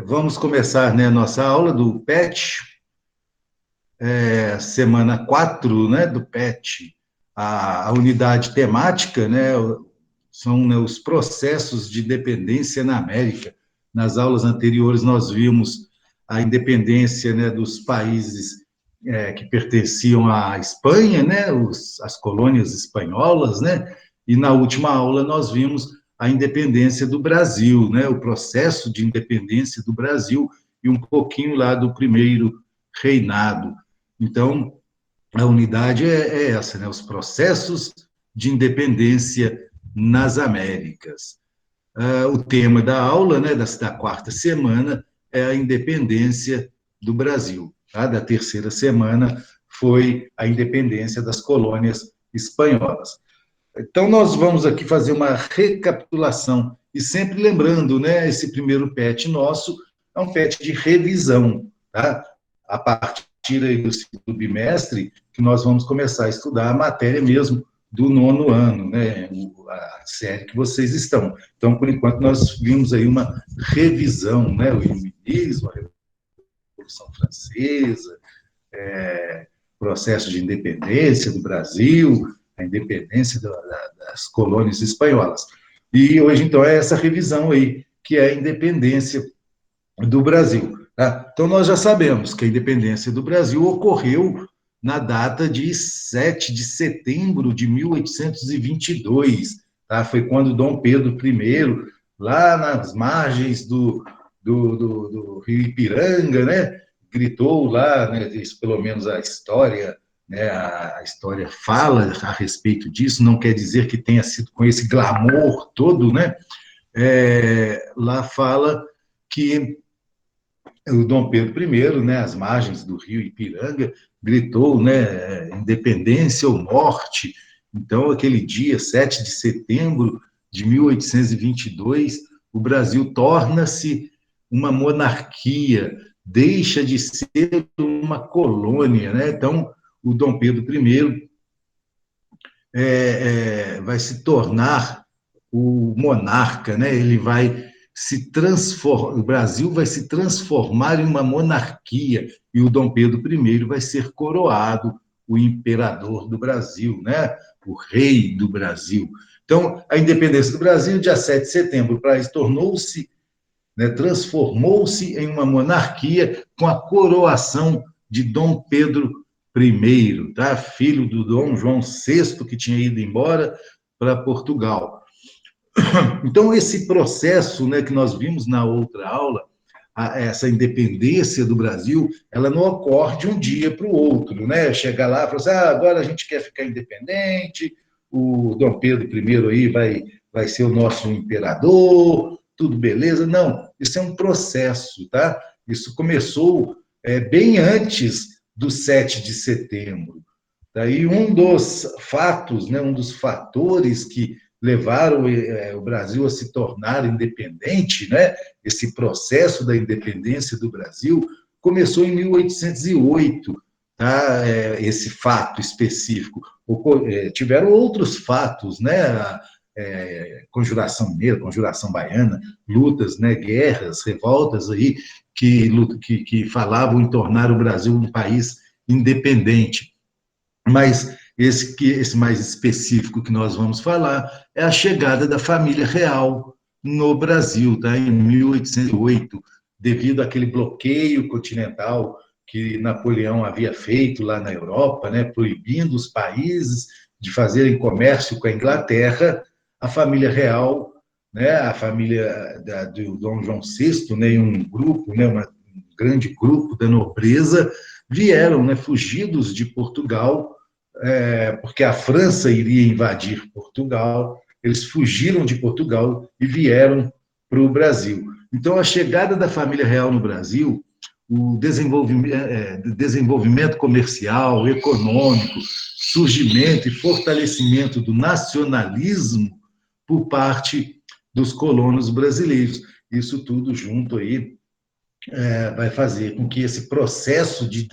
Vamos começar, né, nossa aula do PET, semana 4, né, do PET. A unidade temática, né, são, né, os processos de independência na América. Nas aulas anteriores nós vimos a independência, né, dos países que pertenciam à Espanha, né, as colônias espanholas, né, e na última aula nós vimos a independência do Brasil, né, o processo de independência do Brasil e um pouquinho lá do primeiro reinado. Então, a unidade é essa, né, os processos de independência nas Américas. O tema da aula, né, da quarta semana, é a independência do Brasil. Tá? Da terceira semana foi a independência das colônias espanholas. Então, nós vamos aqui fazer uma recapitulação. E sempre lembrando, né, esse primeiro PET nosso é um PET de revisão. Tá? A partir aí do segundo bimestre, que nós vamos começar a estudar a matéria mesmo do nono ano, né, a série que vocês estão. Então, por enquanto, nós vimos aí uma revisão, né, o iluminismo, a Revolução Francesa, processo de independência do Brasil, a independência das colônias espanholas. E hoje, então, é essa revisão aí, que é a independência do Brasil. Tá? Então, nós já sabemos que a independência do Brasil ocorreu na data de 7 de setembro de 1822. Tá? Foi quando Dom Pedro I, lá nas margens do rio Ipiranga, né, gritou lá, né, isso, pelo menos a história, né, a história fala a respeito disso, não quer dizer que tenha sido com esse glamour todo, né? Lá fala que o Dom Pedro I, né, às margens do rio Ipiranga, gritou, né, independência ou morte. Então, aquele dia, 7 de setembro de 1822, o Brasil torna-se uma monarquia, deixa de ser uma colônia, né? Então, o Dom Pedro I vai se tornar o monarca, né? Ele vai se transformar, o Brasil vai se transformar em uma monarquia e o Dom Pedro I vai ser coroado o imperador do Brasil, né? O rei do Brasil. Então, a independência do Brasil, dia 7 de setembro, o país tornou-se, né, transformou-se em uma monarquia com a coroação de Dom Pedro I, tá? Filho do Dom João VI, que tinha ido embora para Portugal. Então, esse processo, né, que nós vimos na outra aula, essa independência do Brasil, ela não ocorre de um dia para o outro, né? Chegar lá e falar assim, agora a gente quer ficar independente, o Dom Pedro I aí vai ser o nosso imperador, tudo beleza. Não, isso é um processo, tá? Isso começou bem antes do 7 de setembro. Daí um dos fatos, né, um dos fatores que levaram o Brasil a se tornar independente, né, esse processo da independência do Brasil, começou em 1808, tá, esse fato específico. Tiveram outros fatos, né, conjuração mineira, conjuração baiana, lutas, né, guerras, revoltas aí, que falavam em tornar o Brasil um país independente. Mas esse mais específico que nós vamos falar é a chegada da família real no Brasil, tá? Em 1808, devido àquele bloqueio continental que Napoleão havia feito lá na Europa, né, proibindo os países de fazerem comércio com a Inglaterra, a família real, né, a família do Dom João VI, né, um grupo, né, um grande grupo da nobreza, vieram, né, fugidos de Portugal, porque a França iria invadir Portugal, eles fugiram de Portugal e vieram para o Brasil. Então, a chegada da família real no Brasil, o desenvolvimento comercial, econômico, surgimento e fortalecimento do nacionalismo por parte dos colonos brasileiros. Isso tudo junto aí vai fazer com que esse processo de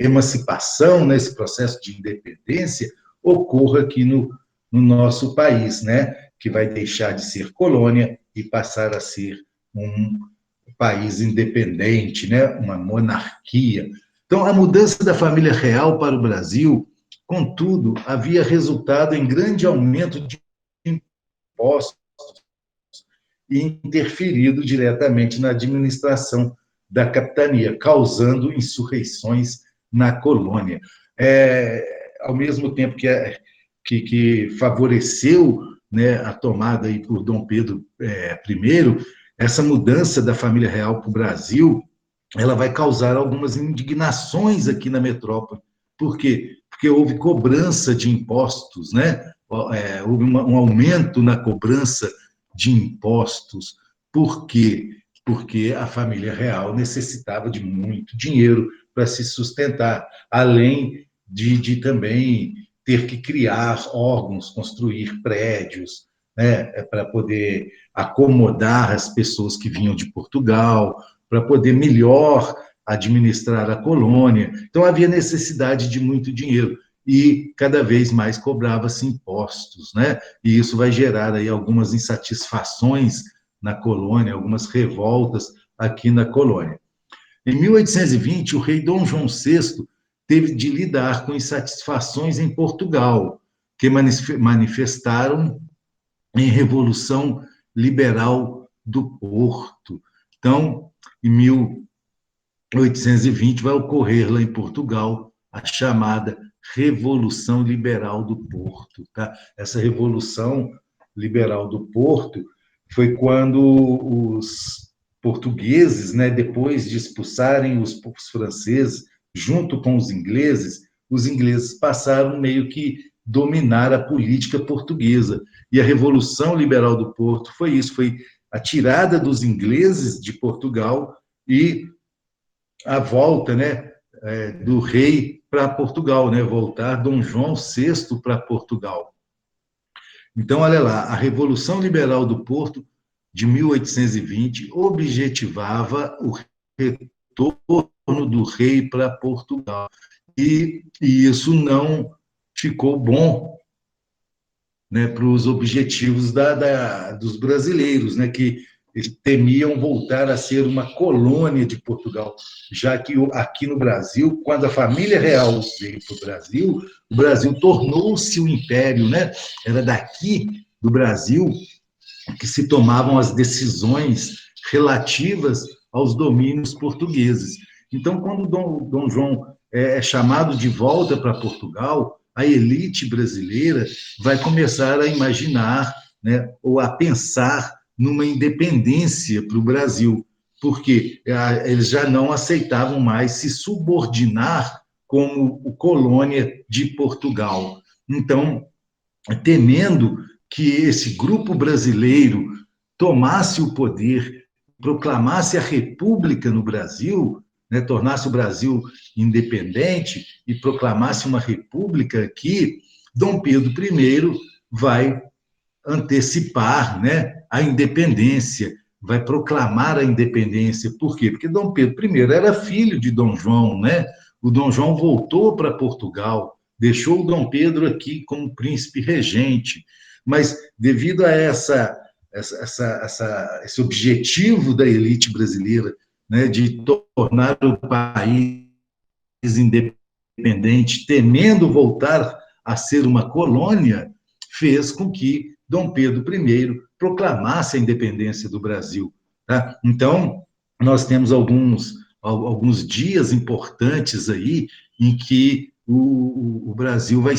emancipação, né, esse processo de independência, ocorra aqui no nosso país, né, que vai deixar de ser colônia e passar a ser um país independente, né? Uma monarquia. Então, a mudança da família real para o Brasil, contudo, havia resultado em grande aumento de impostos e interferido diretamente na administração da capitania, causando insurreições na colônia. Ao mesmo tempo que favoreceu, né, a tomada aí por Dom Pedro I, essa mudança da família real para o Brasil, ela vai causar algumas indignações aqui na metrópole. Por quê? Porque houve cobrança de impostos, né? Houve um aumento na cobrança de impostos. Por quê? Porque a família real necessitava de muito dinheiro para se sustentar, além de também ter que criar órgãos, construir prédios, né, para poder acomodar as pessoas que vinham de Portugal, para poder melhor administrar a colônia. Então, havia necessidade de muito dinheiro e cada vez mais cobrava-se impostos, né? E isso vai gerar aí algumas insatisfações na colônia, algumas revoltas aqui na colônia. Em 1820, o rei Dom João VI teve de lidar com insatisfações em Portugal, que manifestaram em Revolução Liberal do Porto. Então, em 1820, vai ocorrer lá em Portugal a chamada Revolução Liberal do Porto. Tá? Essa Revolução Liberal do Porto foi quando os portugueses, né, depois de expulsarem os franceses, junto com os ingleses passaram meio que dominar a política portuguesa. E a Revolução Liberal do Porto foi isso, foi a tirada dos ingleses de Portugal e a volta, né, do rei para Portugal, né, voltar Dom João VI para Portugal. Então, olha lá, a Revolução Liberal do Porto, de 1820, objetivava o retorno do rei para Portugal. E isso não ficou bom, né, para os objetivos dos brasileiros, né, que temiam voltar a ser uma colônia de Portugal, já que aqui no Brasil, quando a família real veio para o Brasil tornou-se um império, né? Era daqui do Brasil que se tomavam as decisões relativas aos domínios portugueses. Então, quando Dom João é chamado de volta para Portugal, a elite brasileira vai começar a imaginar, né, ou a pensar numa independência para o Brasil, porque eles já não aceitavam mais se subordinar como colônia de Portugal. Então, temendo que esse grupo brasileiro tomasse o poder, proclamasse a república no Brasil, né, tornasse o Brasil independente e proclamasse uma república aqui, Dom Pedro I vai antecipar, né, a independência, vai proclamar a independência. Por quê? Porque Dom Pedro I era filho de Dom João, né? O Dom João voltou para Portugal, deixou o Dom Pedro aqui como príncipe regente, mas devido a esse objetivo da elite brasileira, né, de tornar o país independente, temendo voltar a ser uma colônia, fez com que Dom Pedro I proclamasse a independência do Brasil. Tá? Então, nós temos alguns dias importantes aí em que o Brasil vai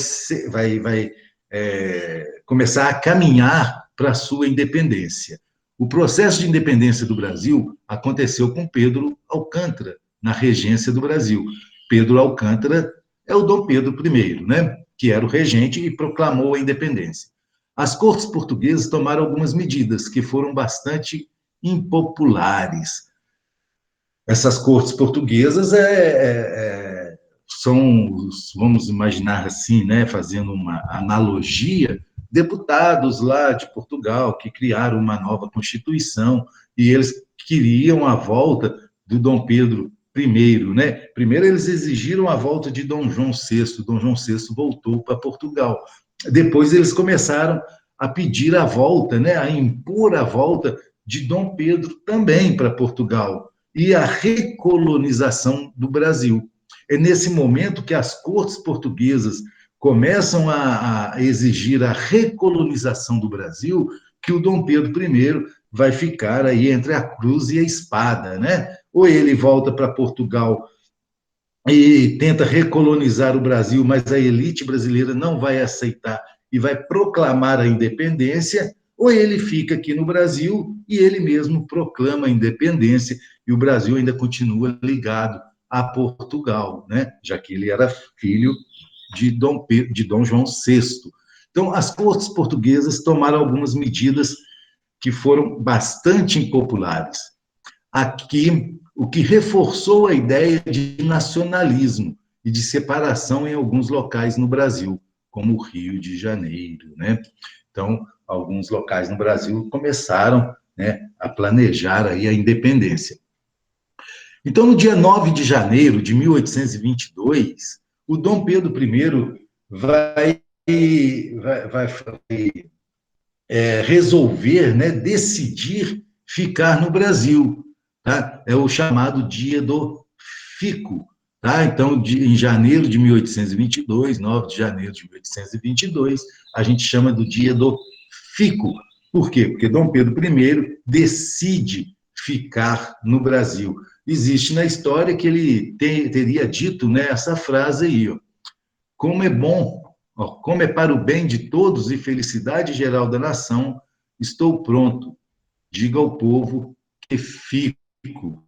começar a caminhar para a sua independência. O processo de independência do Brasil aconteceu com Pedro Alcântara, na regência do Brasil. Pedro Alcântara é o Dom Pedro I, né, que era o regente e proclamou a independência. As cortes portuguesas tomaram algumas medidas que foram bastante impopulares. Essas cortes portuguesas são, vamos imaginar assim, né, fazendo uma analogia, deputados lá de Portugal que criaram uma nova Constituição e eles queriam a volta do Dom Pedro I, né? Primeiro eles exigiram a volta de Dom João VI, Dom João VI voltou para Portugal. Depois eles começaram a pedir a volta, né, a impor a volta de Dom Pedro também para Portugal e a recolonização do Brasil. É nesse momento que as cortes portuguesas começam a exigir a recolonização do Brasil, que o Dom Pedro I vai ficar aí entre a cruz e a espada, né? Ou ele volta para Portugal e tenta recolonizar o Brasil, mas a elite brasileira não vai aceitar e vai proclamar a independência, ou ele fica aqui no Brasil e ele mesmo proclama a independência e o Brasil ainda continua ligado a Portugal, né? Já que ele era filho de Dom João VI. Então, as cortes portuguesas tomaram algumas medidas que foram bastante impopulares. Aqui, o que reforçou a ideia de nacionalismo e de separação em alguns locais no Brasil, como o Rio de Janeiro, né? Então, alguns locais no Brasil começaram, né, a planejar aí a independência. Então, no dia 9 de janeiro de 1822, o Dom Pedro I vai resolver, né, decidir ficar no Brasil. Tá? É o chamado Dia do Fico. Tá? Então, em janeiro de 1822, 9 de janeiro de 1822, a gente chama do Dia do Fico. Por quê? Porque Dom Pedro I decide ficar no Brasil. Existe na história que ele teria dito, né, essa frase aí, ó, como é bom, ó, como é para o bem de todos e felicidade geral da nação, estou pronto, diga ao povo que fico.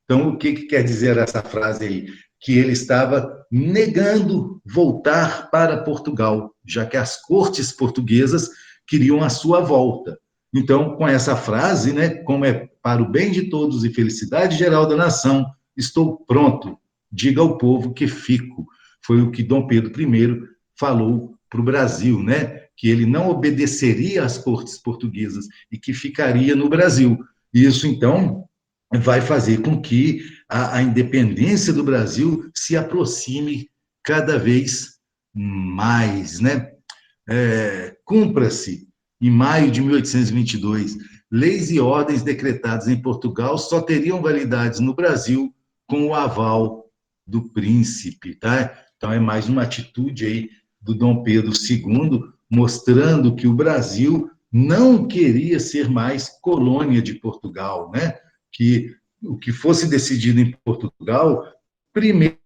Então, o que quer dizer essa frase aí? Que ele estava negando voltar para Portugal, já que as cortes portuguesas queriam a sua volta. Então, com essa frase, né, como é para o bem de todos e felicidade geral da nação, estou pronto, diga ao povo que fico. Foi o que Dom Pedro I falou para o Brasil, né, que ele não obedeceria às cortes portuguesas e que ficaria no Brasil. Isso, então, vai fazer com que a independência do Brasil se aproxime cada vez mais, né? Cumpra-se, em maio de 1822, leis e ordens decretadas em Portugal só teriam validade no Brasil com o aval do príncipe, tá? Então, é mais uma atitude aí do Dom Pedro II, mostrando que o Brasil não queria ser mais colônia de Portugal, né? Que o que fosse decidido em Portugal, primeiro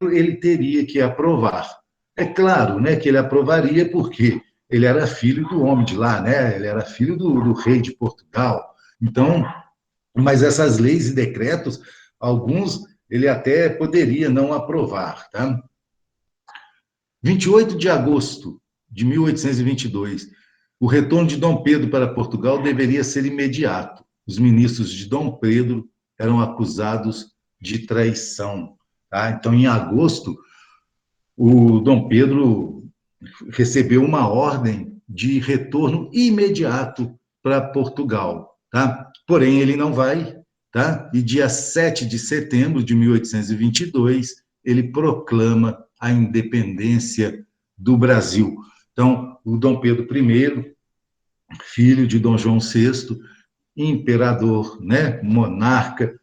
ele teria que aprovar. É claro, né, que ele aprovaria porque ele era filho do homem de lá, né? Ele era filho do rei de Portugal. Então, mas essas leis e decretos, alguns ele até poderia não aprovar, tá? 28 de agosto de 1822, o retorno de Dom Pedro para Portugal deveria ser imediato. Os ministros de Dom Pedro eram acusados de traição. Tá? Então, em agosto, o Dom Pedro recebeu uma ordem de retorno imediato para Portugal. Tá? Porém, ele não vai. Tá? E dia 7 de setembro de 1822, ele proclama a independência do Brasil. Então, o Dom Pedro I, filho de Dom João VI, imperador, né, monarca,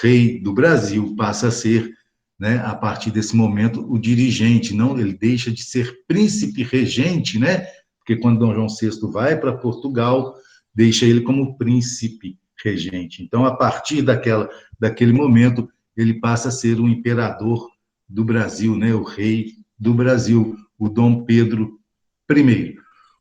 rei do Brasil, passa a ser, né, a partir desse momento, o dirigente, não, ele deixa de ser príncipe regente, né, porque quando Dom João VI vai para Portugal, deixa ele como príncipe regente. Então, a partir daquele momento, ele passa a ser o imperador do Brasil, né, o rei do Brasil, o Dom Pedro I.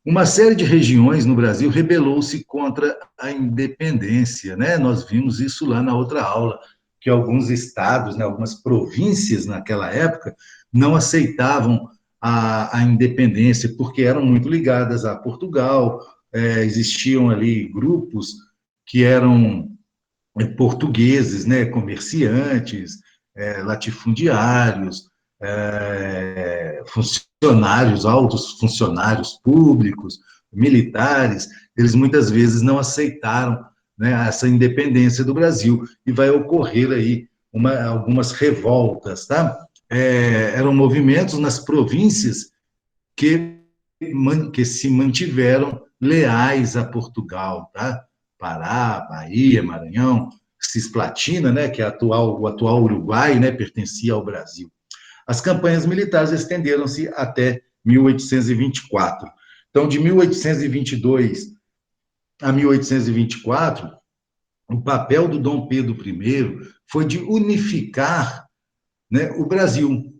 Uma série de regiões no Brasil rebelou-se contra a independência, né? Nós vimos isso lá na outra aula, que alguns estados, né, algumas províncias naquela época não aceitavam a independência porque eram muito ligadas a Portugal, existiam ali grupos que eram portugueses, né, comerciantes, latifundiários, funcionários, altos funcionários públicos, militares, eles muitas vezes não aceitaram, né, essa independência do Brasil, e vai ocorrer aí algumas revoltas, tá? Eram movimentos nas províncias que se mantiveram leais a Portugal, tá? Pará, Bahia, Maranhão, Cisplatina, né, que é o atual Uruguai, né, pertencia ao Brasil. As campanhas militares estenderam-se até 1824. Então, de 1822 a 1824, o papel do Dom Pedro I foi de unificar, né, o Brasil,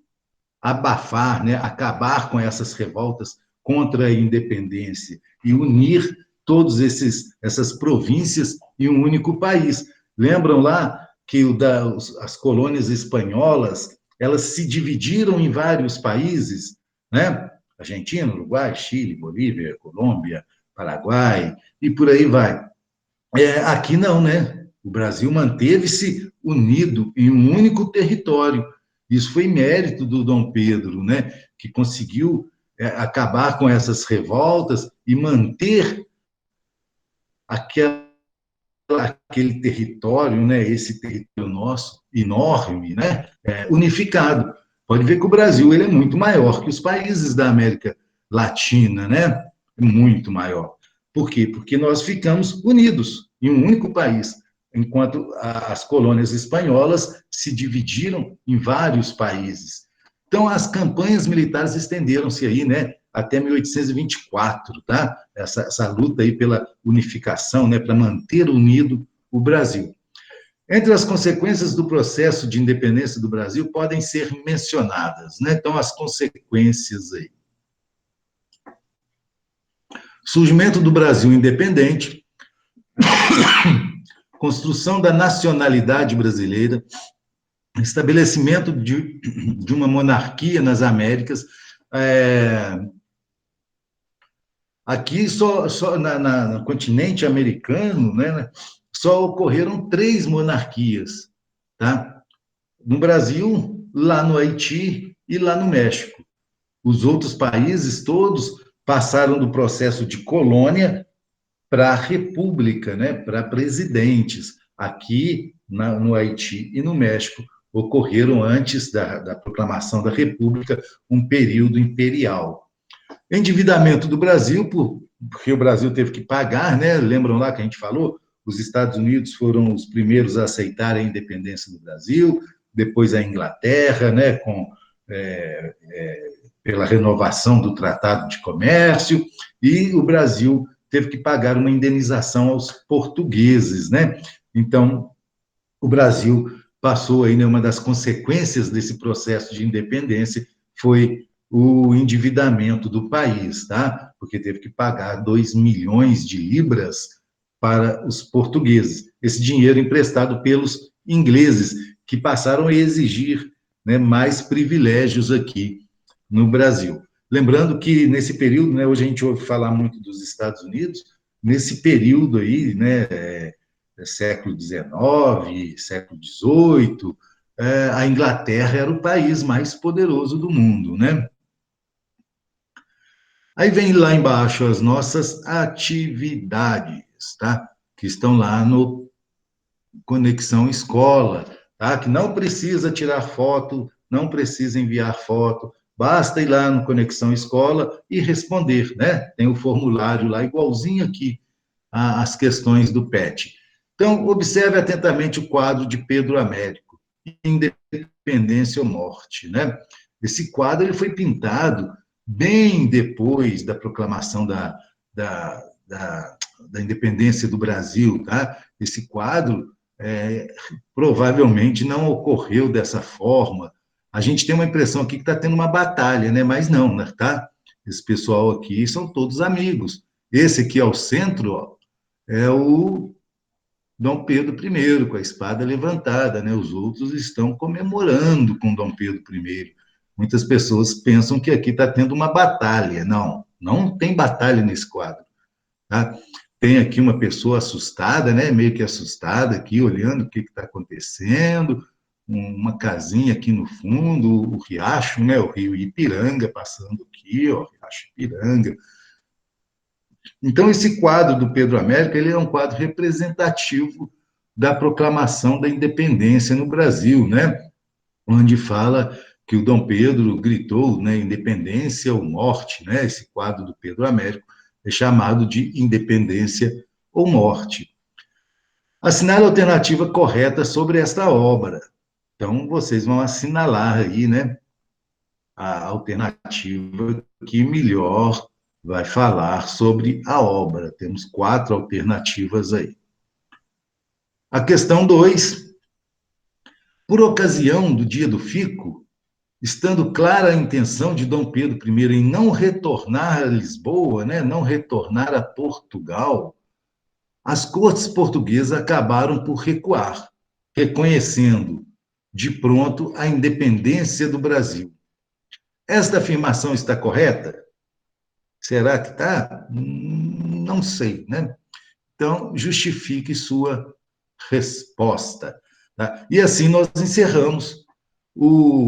abafar, né, acabar com essas revoltas contra a independência e unir todas essas províncias em um único país. Lembram lá que as colônias espanholas, elas se dividiram em vários países, né? Argentina, Uruguai, Chile, Bolívia, Colômbia, Paraguai e por aí vai. Aqui não, né? O Brasil manteve-se unido em um único território. Isso foi mérito do Dom Pedro, né? Que conseguiu acabar com essas revoltas e manter aquela, aquele território, né? Esse território nosso enorme, né? Unificado. Pode ver que o Brasil ele é muito maior que os países da América Latina, né? Muito maior. Por quê? Porque nós ficamos unidos em um único país, enquanto as colônias espanholas se dividiram em vários países. Então, as campanhas militares estenderam-se aí, né, até 1824, tá? Essa luta aí pela unificação, né, para manter unido o Brasil. Entre as consequências do processo de independência do Brasil podem ser mencionadas, né? Então, as consequências aí. Surgimento do Brasil independente, construção da nacionalidade brasileira, estabelecimento de uma monarquia nas Américas. Aqui, só no continente americano, né, só ocorreram 3 monarquias, tá? No Brasil, lá no Haiti e lá no México. Os outros países todos passaram do processo de colônia para a república, né, para presidentes. Aqui, no Haiti e no México, ocorreram antes da proclamação da república um período imperial. Endividamento do Brasil, porque o Brasil teve que pagar, né? Lembram lá que a gente falou? Os Estados Unidos foram os primeiros a aceitar a independência do Brasil, depois a Inglaterra, né, pela renovação do Tratado de Comércio, e o Brasil teve que pagar uma indenização aos portugueses, né? Então, o Brasil passou aí, né, uma das consequências desse processo de independência foi o endividamento do país, tá? Porque teve que pagar 2 milhões de libras para os portugueses. Esse dinheiro emprestado pelos ingleses, que passaram a exigir, né, mais privilégios aqui no Brasil. Lembrando que nesse período, né, hoje a gente ouve falar muito dos Estados Unidos, nesse período aí, né, século XIX, século XVIII, a Inglaterra era o país mais poderoso do mundo, né? Aí vem lá embaixo as nossas atividades, tá? Que estão lá no Conexão Escola, tá? Que não precisa tirar foto, não precisa enviar foto, basta ir lá no Conexão Escola e responder, né? Tem o formulário lá, igualzinho aqui às questões do PET. Então, observe atentamente o quadro de Pedro Américo, Independência ou Morte, né? Esse quadro ele foi pintado bem depois da proclamação da independência do Brasil, tá? Esse quadro provavelmente não ocorreu dessa forma. A gente tem uma impressão aqui que está tendo uma batalha, né? Mas não, né? Tá? Esse pessoal aqui são todos amigos. Esse aqui ao centro, ó, é o Dom Pedro I, com a espada levantada, né? Os outros estão comemorando com Dom Pedro I. Muitas pessoas pensam que aqui está tendo uma batalha. Não, não tem batalha nesse quadro. Tá? Tem aqui uma pessoa assustada, né? Meio que assustada aqui, olhando o que está acontecendo, uma casinha aqui no fundo, o riacho, né? O rio Ipiranga passando aqui, ó, riacho Ipiranga. Então, esse quadro do Pedro Américo, ele é um quadro representativo da proclamação da independência no Brasil, né? Onde fala que o Dom Pedro gritou, né, independência ou morte, né? Esse quadro do Pedro Américo é chamado de independência ou morte. Assinale a alternativa correta sobre esta obra. Então, vocês vão assinalar aí, né, a alternativa que melhor vai falar sobre a obra. Temos 4 alternativas aí. A questão 2. Por ocasião do Dia do Fico, estando clara a intenção de Dom Pedro I em não retornar a Lisboa, né, não retornar a Portugal, as cortes portuguesas acabaram por recuar, reconhecendo de pronto a independência do Brasil. Esta afirmação está correta? Será que está? Não sei, né? Então, justifique sua resposta. Tá? E assim nós encerramos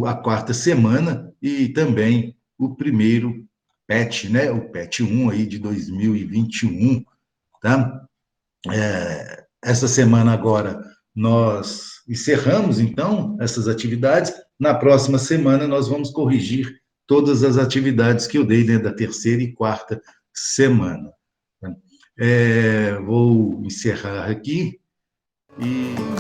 a 4ª semana e também o primeiro PET, né? O PET 1 aí de 2021, tá? Essa semana agora nós encerramos, então, essas atividades. Na próxima semana nós vamos corrigir todas as atividades que eu dei, né, da 3ª e 4ª semana. Vou encerrar aqui e